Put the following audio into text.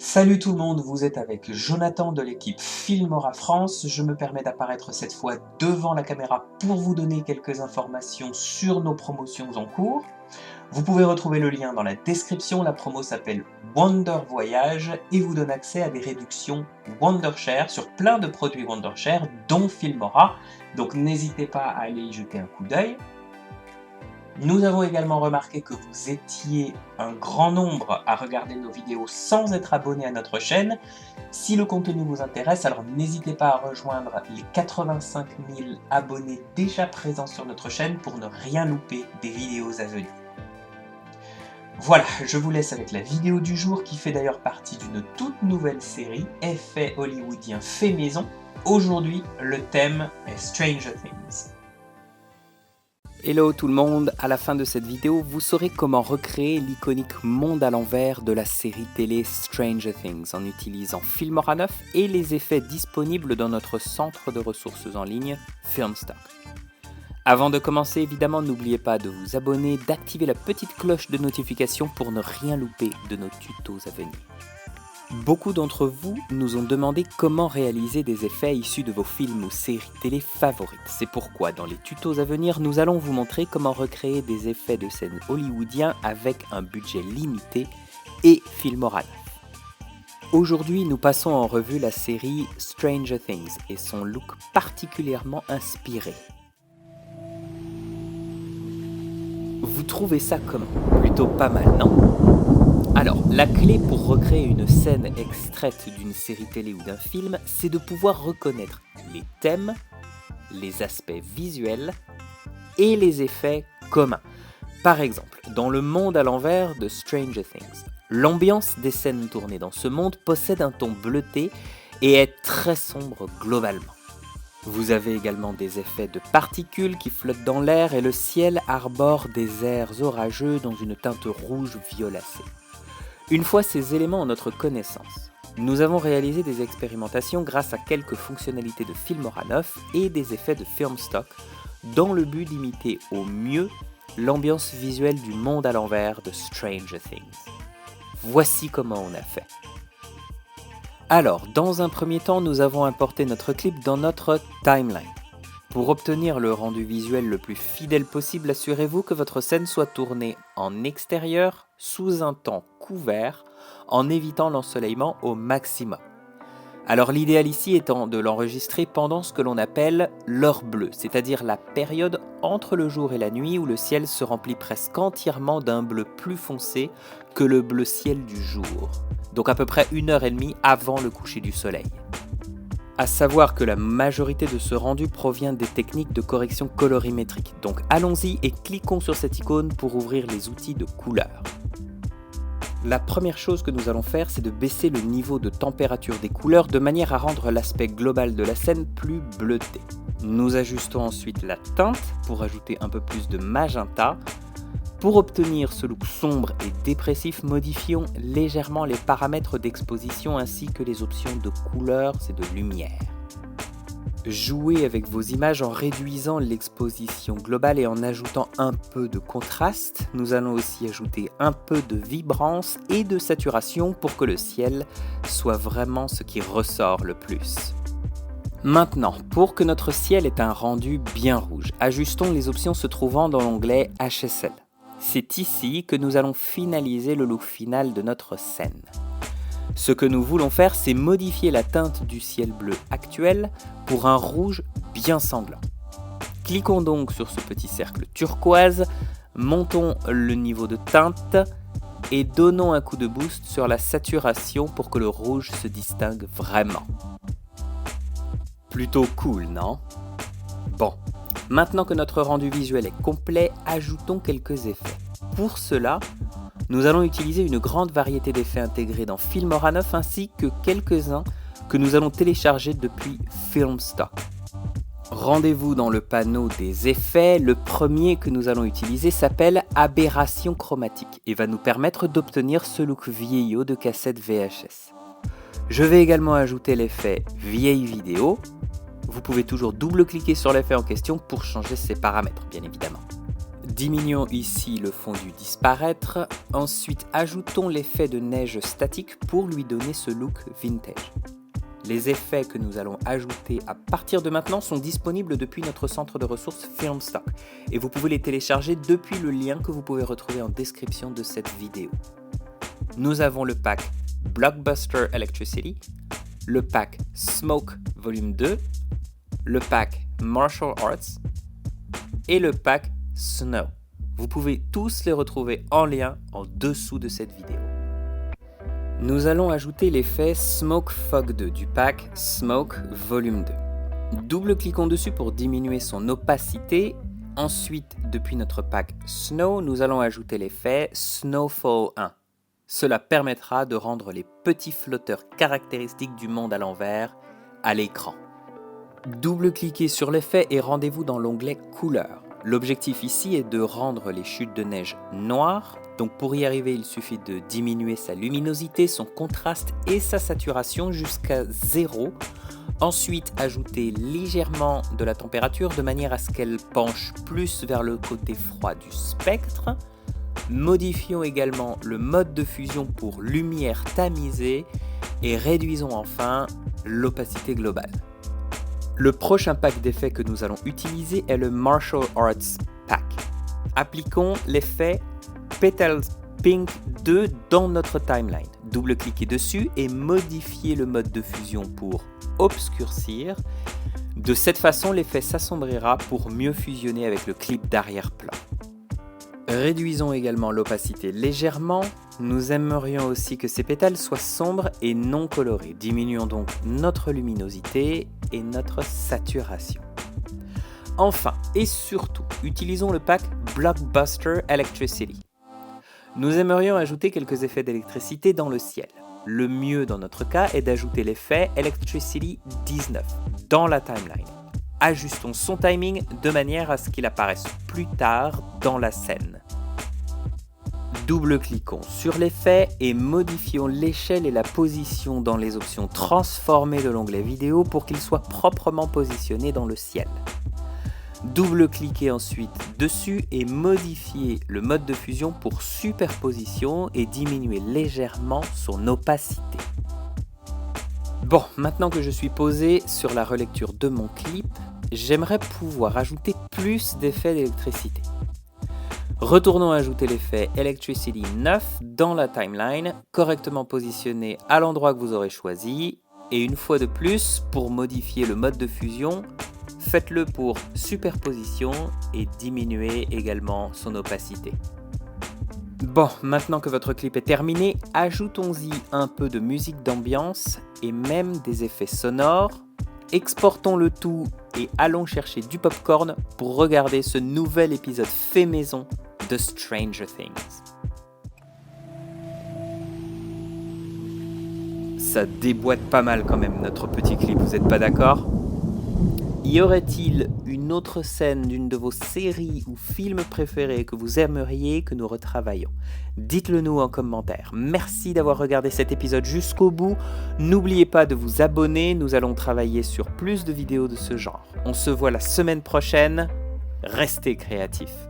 Salut tout le monde, vous êtes avec Jonathan de l'équipe Filmora France. Je me permets d'apparaître cette fois devant la caméra pour vous donner quelques informations sur nos promotions en cours. Vous pouvez retrouver le lien dans la description, la promo s'appelle Wonder Voyage et vous donne accès à des réductions Wondershare sur plein de produits Wondershare, dont Filmora, donc n'hésitez pas à aller y jeter un coup d'œil. Nous avons également remarqué que vous étiez un grand nombre à regarder nos vidéos sans être abonné à notre chaîne. Si le contenu vous intéresse, alors n'hésitez pas à rejoindre les 85 000 abonnés déjà présents sur notre chaîne pour ne rien louper des vidéos à venir. Voilà, je vous laisse avec la vidéo du jour qui fait d'ailleurs partie d'une toute nouvelle série, effets hollywoodiens fait maison. Aujourd'hui, le thème est Stranger Things. Hello tout le monde, à la fin de cette vidéo, vous saurez comment recréer l'iconique monde à l'envers de la série télé Stranger Things en utilisant Filmora 9 et les effets disponibles dans notre centre de ressources en ligne Filmstock. Avant de commencer, évidemment, n'oubliez pas de vous abonner, d'activer la petite cloche de notification pour ne rien louper de nos tutos à venir. Beaucoup d'entre vous nous ont demandé comment réaliser des effets issus de vos films ou séries télé favorites. C'est pourquoi dans les tutos à venir, nous allons vous montrer comment recréer des effets de scène hollywoodiens avec un budget limité et Filmora 9. Aujourd'hui, nous passons en revue la série Stranger Things et son look particulièrement inspiré. Vous trouvez ça comment? Plutôt pas mal, non? Alors, la clé pour recréer une scène extraite d'une série télé ou d'un film, c'est de pouvoir reconnaître les thèmes, les aspects visuels et les effets communs. Par exemple, dans le monde à l'envers de Stranger Things, l'ambiance des scènes tournées dans ce monde possède un ton bleuté et est très sombre globalement. Vous avez également des effets de particules qui flottent dans l'air et le ciel arbore des airs orageux dans une teinte rouge violacée. Une fois ces éléments en notre connaissance, nous avons réalisé des expérimentations grâce à quelques fonctionnalités de Filmora 9 et des effets de Filmstock dans le but d'imiter au mieux l'ambiance visuelle du monde à l'envers de Stranger Things. Voici comment on a fait. Alors, dans un premier temps, nous avons importé notre clip dans notre timeline. Pour obtenir le rendu visuel le plus fidèle possible, assurez-vous que votre scène soit tournée en extérieur, sous un temps couvert, en évitant l'ensoleillement au maximum. Alors l'idéal ici étant de l'enregistrer pendant ce que l'on appelle l'heure bleue, c'est-à-dire la période entre le jour et la nuit où le ciel se remplit presque entièrement d'un bleu plus foncé que le bleu ciel du jour. Donc à peu près 1h30 avant le coucher du soleil. À savoir que la majorité de ce rendu provient des techniques de correction colorimétrique. Donc allons-y et cliquons sur cette icône pour ouvrir les outils de couleur. La première chose que nous allons faire, c'est de baisser le niveau de température des couleurs de manière à rendre l'aspect global de la scène plus bleuté. Nous ajustons ensuite la teinte pour ajouter un peu plus de magenta. Pour obtenir ce look sombre et dépressif, modifions légèrement les paramètres d'exposition ainsi que les options de couleurs et de lumière. Jouez avec vos images en réduisant l'exposition globale et en ajoutant un peu de contraste. Nous allons aussi ajouter un peu de vibrance et de saturation pour que le ciel soit vraiment ce qui ressort le plus. Maintenant, pour que notre ciel ait un rendu bien rouge, ajustons les options se trouvant dans l'onglet HSL. C'est ici que nous allons finaliser le look final de notre scène. Ce que nous voulons faire, c'est modifier la teinte du ciel bleu actuel pour un rouge bien sanglant. Cliquons donc sur ce petit cercle turquoise, montons le niveau de teinte et donnons un coup de boost sur la saturation pour que le rouge se distingue vraiment. Plutôt cool, non? Bon. Maintenant que notre rendu visuel est complet, ajoutons quelques effets. Pour cela, nous allons utiliser une grande variété d'effets intégrés dans Filmora 9 ainsi que quelques-uns que nous allons télécharger depuis Filmstock. Rendez-vous dans le panneau des effets. Le premier que nous allons utiliser s'appelle Aberration chromatique et va nous permettre d'obtenir ce look vieillot de cassette VHS. Je vais également ajouter l'effet vieille vidéo. Vous pouvez toujours double-cliquer sur l'effet en question pour changer ses paramètres, bien évidemment. Diminuons ici le fondu disparaître, ensuite ajoutons l'effet de neige statique pour lui donner ce look vintage. Les effets que nous allons ajouter à partir de maintenant sont disponibles depuis notre centre de ressources Filmstock et vous pouvez les télécharger depuis le lien que vous pouvez retrouver en description de cette vidéo. Nous avons le pack Blockbuster Electricity, le pack Smoke Volume 2, le pack Martial Arts et le pack Snow. Vous pouvez tous les retrouver en lien en dessous de cette vidéo. Nous allons ajouter l'effet Smoke Fog 2 du pack Smoke Volume 2. Double-cliquons dessus pour diminuer son opacité. Ensuite, depuis notre pack Snow, nous allons ajouter l'effet Snowfall 1. Cela permettra de rendre les petits flotteurs caractéristiques du monde à l'envers à l'écran. Double-cliquez sur l'effet et rendez-vous dans l'onglet Couleurs. L'objectif ici est de rendre les chutes de neige noires. Donc pour y arriver, il suffit de diminuer sa luminosité, son contraste et sa saturation jusqu'à 0. Ensuite, ajouter légèrement de la température de manière à ce qu'elle penche plus vers le côté froid du spectre. Modifions également le mode de fusion pour lumière tamisée et réduisons enfin l'opacité globale. Le prochain pack d'effets que nous allons utiliser est le Martial Arts Pack. Appliquons l'effet Petals Pink 2 dans notre timeline. Double-cliquez dessus et modifiez le mode de fusion pour obscurcir. De cette façon, l'effet s'assombrira pour mieux fusionner avec le clip d'arrière-plan. Réduisons également l'opacité légèrement. Nous aimerions aussi que ces pétales soient sombres et non colorés. Diminuons donc notre luminosité et notre saturation. Enfin et surtout, utilisons le pack Blockbuster Electricity. Nous aimerions ajouter quelques effets d'électricité dans le ciel. Le mieux dans notre cas est d'ajouter l'effet Electricity 19 dans la timeline. Ajustons son timing de manière à ce qu'il apparaisse plus tard dans la scène. Double-cliquons sur l'effet et modifions l'échelle et la position dans les options transformées de l'onglet vidéo pour qu'il soit proprement positionné dans le ciel. Double-cliquez ensuite dessus et modifiez le mode de fusion pour superposition et diminuer légèrement son opacité. Bon, maintenant que je suis posé sur la relecture de mon clip, j'aimerais pouvoir ajouter plus d'effets d'électricité. Retournons ajouter l'effet Electricity 9 dans la timeline, correctement positionné à l'endroit que vous aurez choisi. Et une fois de plus, pour modifier le mode de fusion, faites-le pour superposition et diminuez également son opacité. Bon, maintenant que votre clip est terminé, ajoutons-y un peu de musique d'ambiance et même des effets sonores. Exportons le tout et allons chercher du popcorn pour regarder ce nouvel épisode fait maison de Stranger Things. Ça déboîte pas mal quand même notre petit clip, vous êtes pas d'accord ? Y aurait-il une autre scène d'une de vos séries ou films préférés que vous aimeriez que nous retravaillions ? Dites-le nous en commentaire. Merci d'avoir regardé cet épisode jusqu'au bout. N'oubliez pas de vous abonner, nous allons travailler sur plus de vidéos de ce genre. On se voit la semaine prochaine. Restez créatifs.